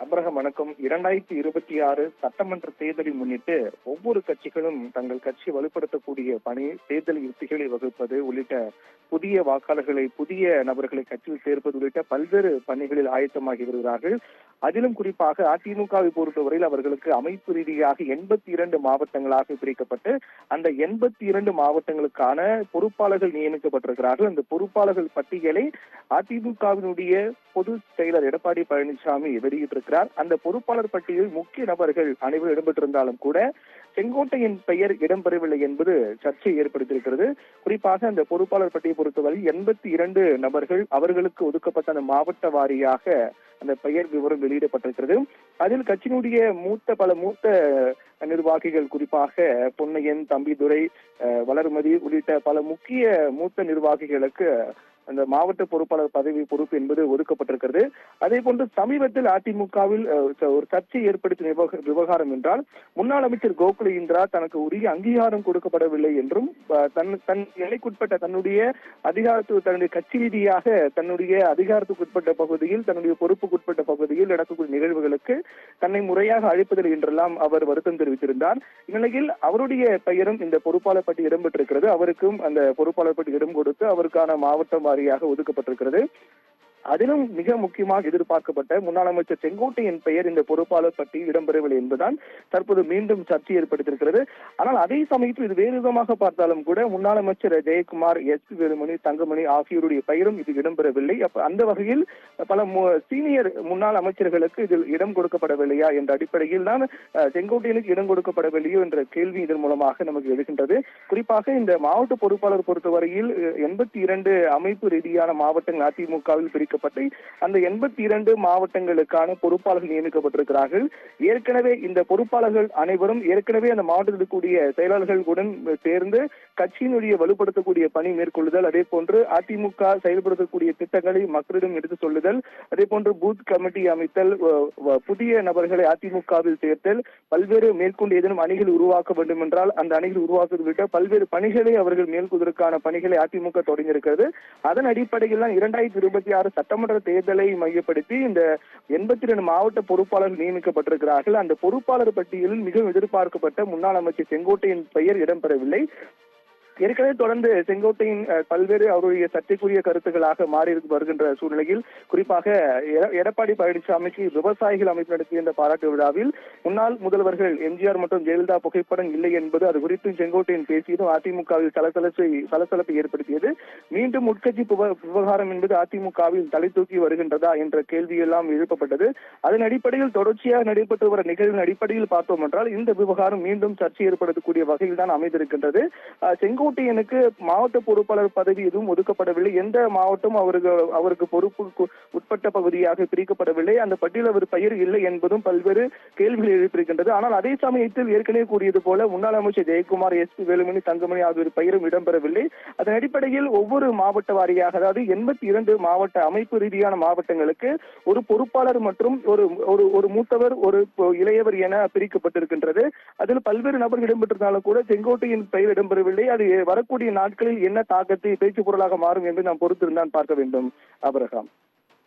Abraham வணக்கம். 2026 சட்டமன்ற தேர்தலை முன்னிட்டு ஒவ்வொரு கட்சிகளும் தங்கள் கட்சி வலுப்படுத்தக்கூடிய பணி, தேர்தல் யுக்திகளை வகுப்பது உள்ளிட்ட புதிய வாக்காளர்களை, புதிய நபர்களை கட்சியில் சேர்ப்பது உள்ளிட்ட பல்வேறு பணிகளில் ஆயத்தமாகி வருகிறார்கள். அதிலும் குறிப்பாக அதிமுகவை பொறுத்தவரையில் அவர்களுக்கு அமைப்பு ரீதியாக 82 மாவட்டங்களாக பிரிக்கப்பட்டு அந்த 82 மாவட்டங்களுக்கான பொறுப்பாளர்கள் நியமிக்கப்பட்டிருக்கிறார்கள். அந்த பொறுப்பாளர்கள் பட்டியலை அதிமுகவினுடைய பொதுச் செயலர் எடப்பாடி பழனிசாமி வெளியிட்டிருக்கிறார். அந்த பொறுப்பாளர் பட்டியலில் முக்கிய நபர்கள் அனைவரும் இடம்பெற்றிருந்தாலும் கூட செங்கோட்டையின் பெயர் இடம்பெறவில்லை என்பது சர்ச்சையை ஏற்படுத்தியிருக்கிறது. குறிப்பாக அந்த பொறுப்பாளர் பட்டியலை பொறுத்தவரை 82 நபர்கள் அவர்களுக்கு ஒதுக்கப்பட்ட அந்த மாவட்ட வாரியாக அந்த பெயர் விவரம் வெளியிடப்பட்டிருக்கிறது. அதில் கட்சியினுடைய பல மூத்த நிர்வாகிகள், குறிப்பாக பொன்னையன், தம்பிதுரை, வளர்மதி உள்ளிட்ட பல முக்கிய மூத்த நிர்வாகிகளுக்கு அந்த மாவட்ட பொறுப்பாளர் பதவி பொறுப்பு என்பது ஒதுக்கப்பட்டிருக்கிறது. அதே போன்று சமீபத்தில் அதிமுகவில் ஒரு சர்ச்சை ஏற்படுத்திய விவகாரம் என்றால், முன்னாள் அமைச்சர் கோகுல இந்திரா தனக்கு உரிய அங்கீகாரம் கொடுக்கப்படவில்லை என்றும், தன் நிலைக்குட்பட்ட தன்னுடைய தன்னுடைய கட்சி ரீதியாக தன்னுடைய அதிகாரத்துக்குட்பட்ட பகுதியில், தன்னுடைய பொறுப்புக்குட்பட்ட பகுதியில் நடக்கக்கூடிய நிகழ்வுகளுக்கு தன்னை முறையாக அழைப்பதில்லை என்றெல்லாம் அவர் வருத்தம் தெரிவித்திருந்தார். இந்நிலையில் அவருடைய பெயரும் இந்த பொறுப்பாளர் பட்டி இடம்பெற்றிருக்கிறது. அவருக்கும் அந்த பொறுப்பாளர் பட்டி இடம் கொடுத்து அவருக்கான மாவட்டம் வாரியாக ஒதுக்கப்பட்டிருக்கிறது. அதிலும் மிக முக்கியமாக எதிர்பார்க்கப்பட்ட முன்னாள் அமைச்சர் செங்கோட்டையின் பெயர் இந்த பொறுப்பாளர் பட்டியல் இடம்பெறவில்லை என்பதுதான் தற்போது மீண்டும் சர்ச்சை ஏற்படுத்தியிருக்கிறது. ஆனால் அதே சமயத்தில் இது வேறு விதமாக பார்த்தாலும் கூட முன்னாள் அமைச்சர் ஜெயக்குமார், எஸ் வேலுமணி, தங்கமணி ஆகியோருடைய பெயரும் இது இடம்பெறவில்லை. அந்த வகையில் பல சீனியர் முன்னாள் அமைச்சர்களுக்கு இதில் இடம் கொடுக்கப்படவில்லையா என்ற அடிப்படையில் தான் செங்கோட்டையனுக்கு இடம் கொடுக்கப்படவில்லையோ என்ற கேள்வி இதன் மூலமாக நமக்கு எழுகின்றது. குறிப்பாக இந்த மாவட்ட பொறுப்பாளர் பொறுத்தவரையில் 82 அமைப்பு ரீதியான மாவட்டங்கள் அதிமுகவில் பிரிக்கப்பட்டு அந்த 82 மாவட்டங்களுக்கான பொறுப்பாளர்கள் நியமிக்கப்பட்டிருக்கிறார்கள். ஏற்கனவே இந்த பொறுப்பாளர்கள் அனைவரும் ஏற்கனவே அந்த மாவட்டத்தில் இருக்கக்கூடிய செயலாளர்களுடன் சேர்ந்து கட்சியினுடைய வலுப்படுத்தக்கூடிய பணி மேற்கொள்ளுதல், அதே போன்று அதிமுக செயல்படுத்தக்கூடிய திட்டங்களை மக்களிடம் எடுத்து சொல்லுதல், அதே போன்று பூத் கமிட்டி அமைத்தல், புதிய நபர்களை அதிமுகவில் சேர்த்தல், பல்வேறு மேற்கொண்டு ஏதேனும் அணிகள் உருவாக்க வேண்டும் என்றால் அந்த அணிகள் உருவாக்குவது உள்ளிட்ட பல்வேறு பணிகளை அவர்கள் மேற்கொள்வதற்கான பணிகளை அதிமுக தொடங்கியிருக்கிறது. அதன் அடிப்படையில் தான் 2026 சட்டமன்ற தேர்தலை மையப்படுத்தி இந்த 82 மாவட்ட பொறுப்பாளர்கள் நியமிக்கப்பட்டிருக்கிறார்கள். அந்த பொறுப்பாளர் பட்டியலில் மிகவும் எதிர்பார்க்கப்பட்ட முன்னாள் அமைச்சர் செங்கோட்டையின் பெயர் இடம்பெறவில்லை. ஏற்கனவே தொடர்ந்து செங்கோட்டையின் பல்வேறு அவருடைய சர்ச்சைக்குரிய கருத்துக்களாக மாறி வருகின்ற சூழ்நிலையில், குறிப்பாக எடப்பாடி பழனிசாமிக்கு விவசாயிகள் அமைப்பு நடத்திய இந்த பாராட்டு விழாவில் முன்னாள் முதல்வர்கள் எம்ஜிஆர் மற்றும் ஜெயலலிதா புகைப்படம் இல்லை என்பது, அது குறித்து செங்கோட்டையன் பேசியதும் அதிமுகவில் சலசலப்பை ஏற்படுத்தியது. மீண்டும் உட்கட்சி விவகாரம் என்பது அதிமுகவில் தலை தூக்கி வருகின்றதா என்ற கேள்வியெல்லாம் எழுப்பப்பட்டது. அதன் அடிப்படையில் தொடர்ச்சியாக நடைபெற்று வர நிகழ்வின் அடிப்படையில் பார்த்தோம் என்றால் இந்த விவகாரம் மீண்டும் சர்ச்சை ஏற்படுத்தக்கூடிய வகையில் தான் அமைந்திருக்கின்றது. செங்கோட்டையனுக்கு மாவட்ட பொறுப்பாளர் பதவி எதுவும் ஒதுக்கப்படவில்லை. எந்த மாவட்டம் அவருக்கு பொறுப்புக்கு உட்பட்ட பகுதியாக பிரிக்கப்படவில்லை. அந்த பட்டியல் அவர் பெயர் இல்லை என்பதும் பல்வேறு கேள்விகள் எழுப்பியிருக்கின்றது. ஆனால் அதே சமயத்தில் ஏற்கனவே கூறியது போல முன்னாள் அமைச்சர் ஜெயக்குமார், எஸ் வேலுமணி, தங்கமணி ஆகியோர் பெயரும் இடம்பெறவில்லை. அதன் அடிப்படையில் ஒவ்வொரு மாவட்ட வாரியாக, அதாவது 82 மாவட்ட அமைப்பு ரீதியான மாவட்டங்களுக்கு ஒரு பொறுப்பாளர் மற்றும் ஒரு மூத்தவர், ஒரு இளையவர் என பிரிக்கப்பட்டிருக்கின்றது. அதில் பல்வேறு நபர்கள் இடம்பெற்றிருந்தாலும் கூட செங்கோட்டையின் பெயர் இடம்பெறவில்லை. அது வரக்கூடிய நாட்களில் என்ன தாக்கத்தை பேச்சு பொருளாக மாறும் என்று நாம் பொறுத்திருந்தான் பார்க்க வேண்டும். அப்ரஹாம்.